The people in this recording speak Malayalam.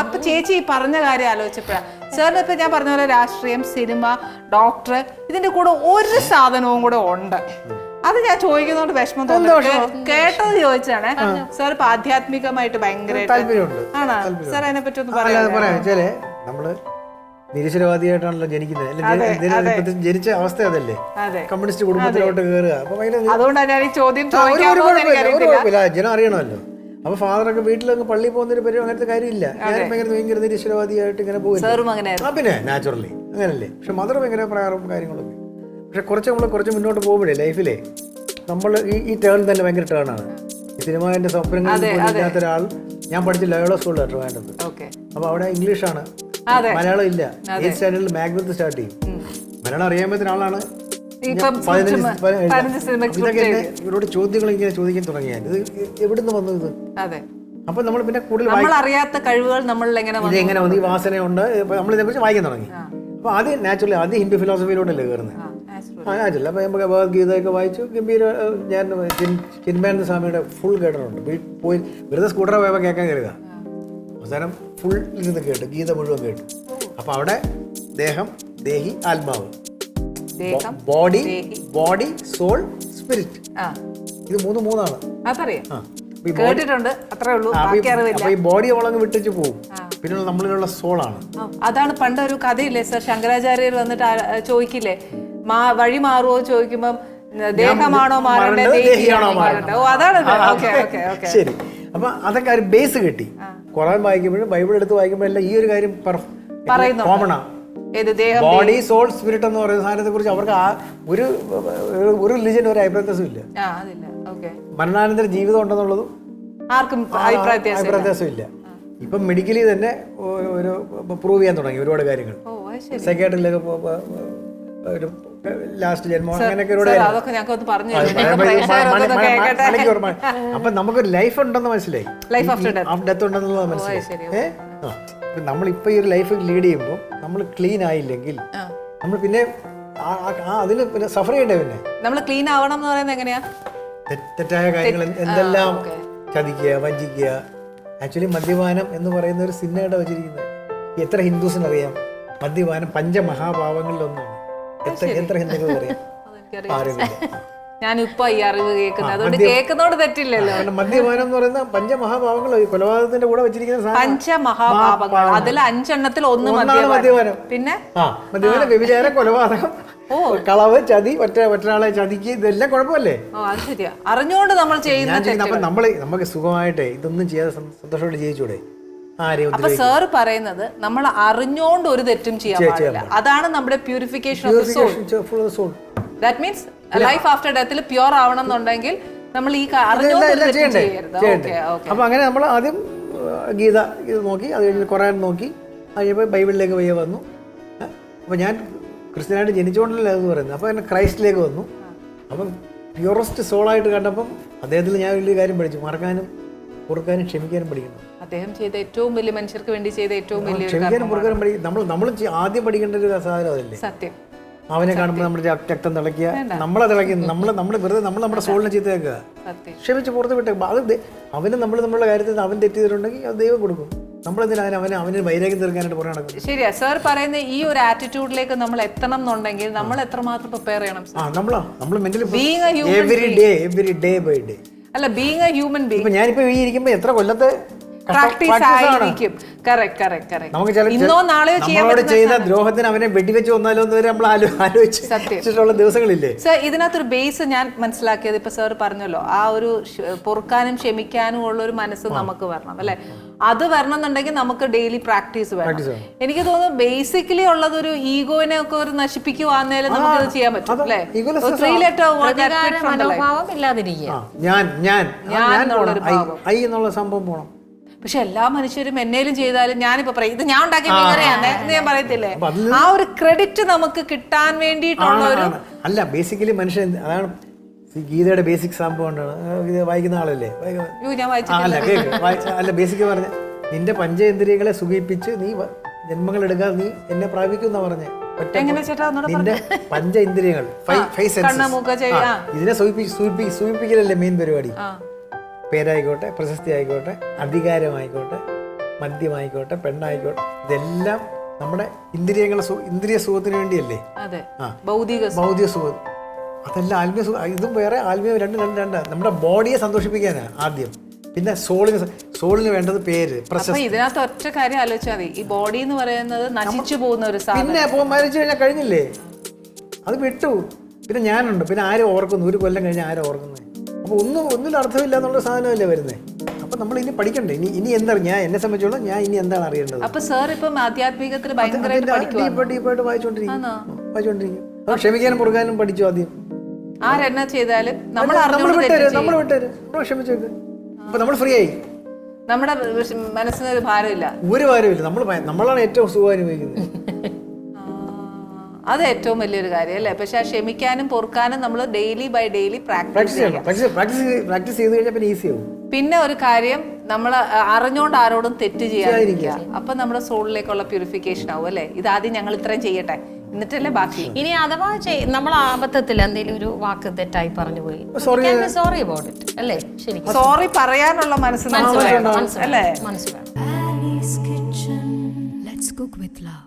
അപ്പൊ ചേച്ചി ഈ പറഞ്ഞ കാര്യം ആലോചിച്ചപ്പോഴാ സാറിന് ഇപ്പൊ ഞാൻ പറഞ്ഞ പോലെ രാഷ്ട്രീയം, സിനിമ, ഡോക്ടർ, ഇതിന്റെ കൂടെ ഒരു സാധനവും കൂടെ ഉണ്ട്. അത് ഞാൻ ചോദിക്കുന്നോണ്ട് വിഷമം തോന്നുന്നു. കേട്ടത് ചോദിച്ചാണ്. സാർ ഇപ്പൊ ആധ്യാത്മികമായിട്ട് ഭയങ്കരമായിട്ട് ആണോ സാർ? അതിനെ പറ്റി ഒന്ന് പറയാം. നമ്മള് നിരീശ്വരവാദിയായിട്ടാണല്ലോ ജനിക്കുന്നത്. ജനിച്ച അവസ്ഥ അതല്ലേ, കമ്മ്യൂണിസ്റ്റ് കുടുംബത്തിലോട്ട് കയറുക. അതുകൊണ്ടാണ് ഞാൻ ഈ ചോദ്യം ജനം അറിയണമല്ലോ. അപ്പൊ ഫാദറൊക്കെ വീട്ടിലൊക്കെ പള്ളിയിൽ പോകുന്നൊരു പരിപാടി അങ്ങനത്തെ കാര്യമില്ല. ഞാൻ ഭയങ്കര നിരീശ്വരവാദിയായിട്ട് ഇങ്ങനെ പോകും. പിന്നെ നാച്ചുറലി അങ്ങനല്ലേ. പക്ഷെ മദർ ഭയങ്കര പ്രകാരവും കാര്യങ്ങളൊക്കെ. പക്ഷെ കുറച്ച് മുന്നോട്ട് പോകുമ്പോഴേ ലൈഫിലെ നമ്മൾ ഈ ടേൺ തന്നെ ഭയങ്കര ടേണാണ്. ഈ സിനിമാന്റെ സ്വപ്നങ്ങളില്ലാത്ത ഒരാൾ. ഞാൻ പഠിച്ച ലയോള സ്കൂളിലാണ് ട്രിവാൻഡ്രത്ത്. അപ്പൊ അവിടെ ഇംഗ്ലീഷാണ്, മലയാളം ഇല്ല. 8th സ്റ്റാൻഡേർഡിൽ മാഗ്നത്ത് സ്റ്റാർട്ട് ചെയ്യും. മലയാളം അറിയാൻ പറ്റുന്ന ആളാണ്. ഇവരോട് ചോദ്യങ്ങൾ ഇങ്ങനെ ചോദിക്കാൻ തുടങ്ങിയാൽ ഇത് എവിടുന്ന് വന്നു ഇത്? അപ്പൊ നമ്മൾ പിന്നെ കൂടുതൽ അറിയാത്ത കഴിവുകൾ ഇത് എങ്ങനെ വന്നു, ഈ വാസനയുണ്ട്, നമ്മൾ ഇതിനെക്കുറിച്ച് വായിക്കാൻ തുടങ്ങി. അപ്പൊ ആദ്യം നാച്ചുറലി ആദ്യം ഹിന്ദു ഫിലോസഫിയിലോട്ടല്ലേ കയറുന്നത്. നാച്ചുറൽ. അപ്പൊ നമുക്ക് ഭഗവത്ഗീതയൊക്കെ വായിച്ചു. ഗംഭീര. ഞാൻ ചിന്മയാനന്ദ സ്വാമിയുടെ ഫുൾ കേട്ടിട്ടുണ്ട്. പോയി വെറുതെ സ്കൂട്ടറെ പോയപ്പോൾ കേൾക്കാൻ കയറുക. അവസാനം ഫുൾ ഇരുന്ന് കേട്ടു, ഗീത മുഴുവൻ കേട്ടു. അപ്പൊ അവിടെ ദേഹം, ദേഹി, ആത്മാവ്, ബോഡി, സോൾ, സ്പിരിറ്റ്, ഇത് മൂന്നാണ്. അപ്പൊ ഈ ബോഡി അവളങ്ങ് വിട്ടിച്ച് പോകും. പിന്നെ നമ്മളിലുള്ള സോളാണ്. അതാണ് പണ്ട് ഒരു കഥയില്ലേ സർ, ശങ്കരാചാര്യർ വന്നിട്ട് ചോദിക്കില്ലേ വഴി മാറുമോ ചോദിക്കുമ്പം ദേഹമാണോ മാറേണ്ടത്, ദേഹിയാണോ മാറേണ്ടത്? ഓ അതാണ്. ശരി. അപ്പൊ അതൊക്കെ ഒരു ബേസ് കിട്ടി. ഖുർആൻ വായിക്കുമ്പോഴും ബൈബിൾ എടുത്ത് വായിക്കുമ്പോഴെല്ലാം ഈ ഒരു കാര്യം കോമണാ. ബോഡി, സോൾ, സ്പിരിറ്റ് എന്ന് പറയുന്ന സാധനത്തെ കുറിച്ച് അവർക്ക് ഒരു റിലിജൻ ഒരു അഭിപ്രായവും ഇല്ല. മരണാനന്തര ജീവിതം ഉണ്ടെന്നുള്ളതും ആർക്കും അഭിപ്രായവും ഇല്ല. ഇപ്പം മെഡിക്കലി തന്നെ ഒരു പ്രൂവ് ചെയ്യാൻ തുടങ്ങി ഒരുപാട് കാര്യങ്ങൾ. സൈക്കാട്രിയിലൊക്കെ ഒരു ലാസ്റ്റ് ജന്മം അങ്ങനെയൊക്കെ അപ്പൊ നമുക്കൊരു ലൈഫ് ഉണ്ടെന്ന് മനസ്സിലായി, ഡെത്ത് ഉണ്ടെന്നുള്ളത് മനസ്സിലായി. നമ്മളിപ്പോ ഈ ഒരു ലൈഫ് ലീഡ് ചെയ്യുമ്പോൾ നമ്മൾ ക്ലീൻ ആയില്ലെങ്കിൽ നമ്മൾ പിന്നെ അതിന് പിന്നെ സഫർ ചെയ്യണ്ടേ. പിന്നെ നമ്മൾ ക്ലീൻ ആവണം എന്ന് പറയുന്നത് എങ്ങനെയാ? തെറ്റായ കാര്യങ്ങൾ എന്തെല്ലാം ചതിക്കുക, വഞ്ചിക്കുക. ആക്ച്വലി മദ്യപാനം എന്ന് പറയുന്ന ഒരു സിന്നയുടെ വെച്ചിരിക്കുന്നത് എത്ര ഹിന്ദുസിനറിയാം? മദ്യപാനം പഞ്ചമഹാപാവങ്ങളിലൊന്നാണ്. എത്ര ഹിന്ദുക്കൾ അറിയാം? അറിവില്ല. ഞാനിപ്പോ ഈ അറിവ് കേൾക്കുന്നത്, അതുകൊണ്ട് കേൾക്കുന്നോട് തെറ്റില്ലല്ലോ. മദ്യപാനം എന്ന് പറയുന്ന പഞ്ചമഹാപാവങ്ങൾ കൊലപാതകത്തിന്റെ കൂടെ വെച്ചിരിക്കുന്ന പഞ്ചമഹാപാപങ്ങൾ, അതിൽ 5 എണ്ണത്തിൽ ഒന്ന് മദ്യപാനം. പിന്നെ മദ്യപാനം, വ്യഭിചാരം, കൊലപാതകം, കളവ്, ചതി, ഒറ്റയാളെ ചതിക്ക്, ഇതെല്ലാം കുഴപ്പമല്ലേ? ശരിയാ. അറിഞ്ഞുകൊണ്ട് നമ്മൾ ചെയ്യുന്ന നമുക്ക് സുഖമായിട്ടേ ഇതൊന്നും ചെയ്യാതെ സന്തോഷത്തോടെ ജീവിച്ചൂടെ? അപ്പൊ സാർ പറയുന്നത് നമ്മൾ അറിഞ്ഞോണ്ട് ഒരു തെറ്റും ചെയ്യാൻ പാടില്ല. അതാണ് നമ്മുടെ purification of the soul. That means life after ഡെത്തിൽ പ്യൂർ ആവണം എന്നുണ്ടെങ്കിൽ നമ്മൾ ഈ അറിഞ്ഞോണ്ട്. അപ്പൊ അങ്ങനെ നമ്മൾ ആദ്യം ഗീത ഇത് നോക്കി, അത് കഴിഞ്ഞ് ഖുർആൻ നോക്കി, അത് കഴിഞ്ഞപ്പോൾ ബൈബിളിലേക്ക് വയ്യ വന്നു. അപ്പൊ ഞാൻ ക്രിസ്ത്യനായിട്ട് ജനിച്ചുകൊണ്ടല്ലേ എന്ന് പറയുന്നത്. അപ്പൊ എന്നെ ക്രൈസ്റ്റിലേക്ക് വന്നു. അപ്പം പ്യൂറസ്റ്റ് സോളായിട്ട് കണ്ടപ്പം അദ്ദേഹത്തിൽ ഞാൻ വലിയ കാര്യം പഠിച്ചു. മറക്കാനും പൊറുക്കാനും ക്ഷമിക്കാനും പഠിക്കണം. അദ്ദേഹം ചെയ്ത ഏറ്റവും വലിയ, മനുഷ്യർക്ക് വേണ്ടി ചെയ്ത ഏറ്റവും വലിയ ക്ഷമിക്കാനും പൊറുക്കാനും പഠിക്കും. നമ്മൾ ആദ്യം പഠിക്കേണ്ട ഒരു സാധനം അതല്ലേ? സത്യം. അവനെ കാണുമ്പോൾ നമ്മുടെ രക്തം തിളക്കുക, നമ്മളെ തിളക്കുക, നമ്മൾ വെറുതെ നമ്മുടെ സോളിനെ ചെയ്തേക്കുക. ക്ഷമിച്ച് പുറത്ത് വിട്ടേ. അത് അവന് നമ്മളുടെ കാര്യത്തിൽ അവൻ തെറ്റ് ചെയ്തിട്ടുണ്ടെങ്കിൽ അത് ദൈവം കൊടുക്കും. നമ്മളെന്തിനാ അവന് വൈരാഗ്യം തീർക്കാനായിട്ട് പുറകെ നടക്കും? ശരിയാ. സാർ പറയുന്ന ഈ ഒരു ആറ്റിറ്റ്യൂഡിലേക്ക് നമ്മൾ എത്തണം എന്നുണ്ടെങ്കിൽ നമ്മൾ എത്രമാത്രം പ്രിപ്പയർ ചെയ്യണം? നമ്മൾ mentally every day by day. അല്ല, ബീങ് എ ഹ്യൂമൻ ബീങ്. ഞാനിപ്പോ ഈ ഇരിക്കുമ്പോ എത്ര കൊല്ലത്തെ നമ്മളോട് ചെയ്ത ദ്രോഹത്തിന് അവനെ വെടിവെച്ച് വന്നാലോ എന്ന് വരെ നമ്മൾ ആലോചിച്ചിട്ടുള്ള ദിവസങ്ങളില്ലേ? ഇതിനകത്തൊരു ബേസ് ഞാൻ മനസ്സിലാക്കിയത്, ഇപ്പൊ സാർ പറഞ്ഞല്ലോ, ആ ഒരു പൊറുക്കാനും ക്ഷമിക്കാനും ഉള്ള ഒരു മനസ്സ് നമുക്ക് വരണം അല്ലെ? അത് വരണം എന്നുണ്ടെങ്കിൽ നമുക്ക് ഡെയിലി പ്രാക്ടീസ് വേണം. എനിക്ക് തോന്നുന്നു ബേസിക്കലി ഉള്ളത് ഒരു ഈഗോനെ ഒക്കെ ഒരു നശിപ്പിക്കുവാന്നേലും നമുക്ക് ഇത് ചെയ്യാൻ പറ്റും അല്ലെ? 3 letter മനോഭാവം ഇല്ലാതിരിക്കുക. എന്നുള്ള സംഭവം പോണം. പക്ഷെ എല്ലാ മനുഷ്യരും എന്നേലും ചെയ്താലും, ഞാനിപ്പോ പറയും ഇത് ഞാൻ ഉണ്ടാക്കിയ മീൻകറിയാണ് എന്ന് ഞാൻ പറയത്തില്ലേ? ആ ഒരു ക്രെഡിറ്റ് നമുക്ക് കിട്ടാൻ വേണ്ടിയിട്ടുള്ള ഒരു അല്ല. ബേസിക്കലി മനുഷ്യൻ അതാണ് ഗീതയുടെ ബേസിക് സംഭവം ഉണ്ടാണ്. വായിക്കുന്ന ആളല്ലേ? അല്ല, ബേസിക് പറഞ്ഞ നിന്റെ പഞ്ചേന്ദ്രിയങ്ങളെ സുഖിപ്പിച്ച് നീ ജന്മങ്ങൾ എടുക്കാതെ നീ എന്നെ പ്രാപിക്കുന്ന പറഞ്ഞേ. നിന്റെ പഞ്ചേന്ദ്രിയങ്ങൾ, ഇതിനെ സൂചിപ്പിക്കലല്ലേ മെയിൻ പരിപാടി. പേരായിക്കോട്ടെ, പ്രശസ്തി ആയിക്കോട്ടെ, അധികാരമായിക്കോട്ടെ, മദ്യമായിക്കോട്ടെ, പെണ്ണായിക്കോട്ടെ, ഇതെല്ലാം നമ്മുടെ ഇന്ദ്രിയ സുഖത്തിന് വേണ്ടിയല്ലേ. അതെ, ആ, ഭൗതിക സുഖം. അതല്ല ആത്മീയ സുഖം. ഇതും വേറെ, ആത്മീയം രണ്ടും. നമ്മുടെ ബോഡിയെ സന്തോഷിപ്പിക്കാനാണ് ആദ്യം. പിന്നെ സോളിന് വേണ്ടത് പേര്, അപ്പൊ ഇതിനകത്ത് ഒറ്റ കാര്യം ആലോചിച്ചാൽ മതി. ഈ ബോഡി എന്ന് പറയുന്നത് നശിച്ചു പോകുന്ന ഒരു സാധനം. പിന്നെ മരിച്ചു കഴിഞ്ഞാൽ കഴിഞ്ഞില്ലേ, അത് വിട്ടു. പിന്നെ ഞാനുണ്ട്, പിന്നെ ആരും ഓർക്കുന്നു, 1 കൊല്ലം കഴിഞ്ഞാൽ ആരും ഓർക്കുന്നത്. അപ്പൊ ഒന്നിനും അർത്ഥമില്ല എന്നുള്ള സാധനമല്ലേ വരുന്നത്. അപ്പൊ നമ്മൾ ഇനി പഠിക്കണ്ടേ, ഇനി എന്താണ്, ഞാൻ എന്നെ സംബന്ധിച്ചോളം ഞാൻ ഇനി എന്താണ് അറിയേണ്ടത്. അപ്പൊ സാർ ഇപ്പം ആധ്യാത്മികത്തിൽ ഡീപ്പായിട്ട് വായിച്ചോണ്ടിരിക്കും. അപ്പൊ ക്ഷമിക്കാനും പൊറുക്കാനും പഠിച്ചു ആദ്യം. ആരെന്നാ ചെയ്താലും നമ്മൾ വിട്ടേര്, ക്ഷമിച്ചേക്ക്. അപ്പൊ നമ്മൾ ഫ്രീ ആയി. നമ്മുടെ മനസ്സിനൊരു ഭാരമില്ല, ഒരു ഭാരമില്ല. നമ്മളാണ് ഏറ്റവും സുഖം അനുഭവിക്കുന്നത്. അത് ഏറ്റവും വലിയൊരു കാര്യം അല്ലേ. പക്ഷെ ആ ക്ഷമിക്കാനും പൊറുക്കാനും നമ്മൾ ഡെയിലി ബൈ ഡെയിലി പ്രാക്ടീസ് ചെയ്യണം. പ്രാക്ടീസ് ചെയ്ത് കഴിഞ്ഞാൽ പിന്നെ ഈസി ആവും. പിന്നെ ഒരു കാര്യം, നമ്മൾ അറിഞ്ഞോണ്ട് ആരോടും തെറ്റ് ചെയ്യാതിരിക്കുക. അപ്പൊ നമ്മുടെ സോളിലേക്കുള്ള പ്യൂരിഫിക്കേഷൻ ആവും അല്ലേ. ഇതാദ്യം ഞങ്ങൾ ഇത്രയും ചെയ്യട്ടെ, എന്നിട്ടല്ലേ ബാക്കി. ഇനി അഥവാ നമ്മൾ ആപത്തത്തിൽ എന്തെങ്കിലും ഒരു വാക്ക് തെറ്റായി പറഞ്ഞു പോയി, സോറി അബൌട്ട് ഇറ്റ് അല്ലേ. ശരി, സോറി പറയാനുള്ള മനസ്സ് അല്ലേ. മനസ്സിലാവും. Ali's Kitchen. Let's cook with love.